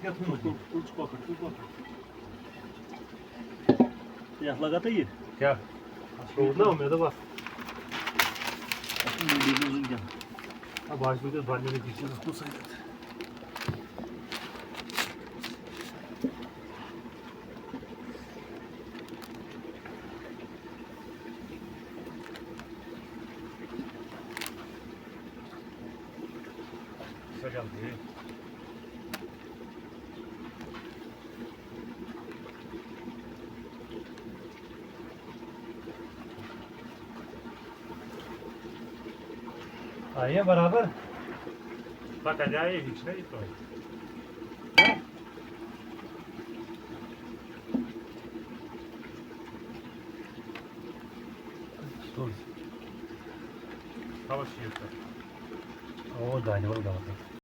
क्या तुम कुछ पकड़ ये लगा था ये क्या छोड़ना मैं तो बस अब आज भी तो बांधने की चीज़ उसको सही करते चलती है आइए बराबर पता जाए हिच नहीं तो Dur. hava şiirde O da aynı oldu.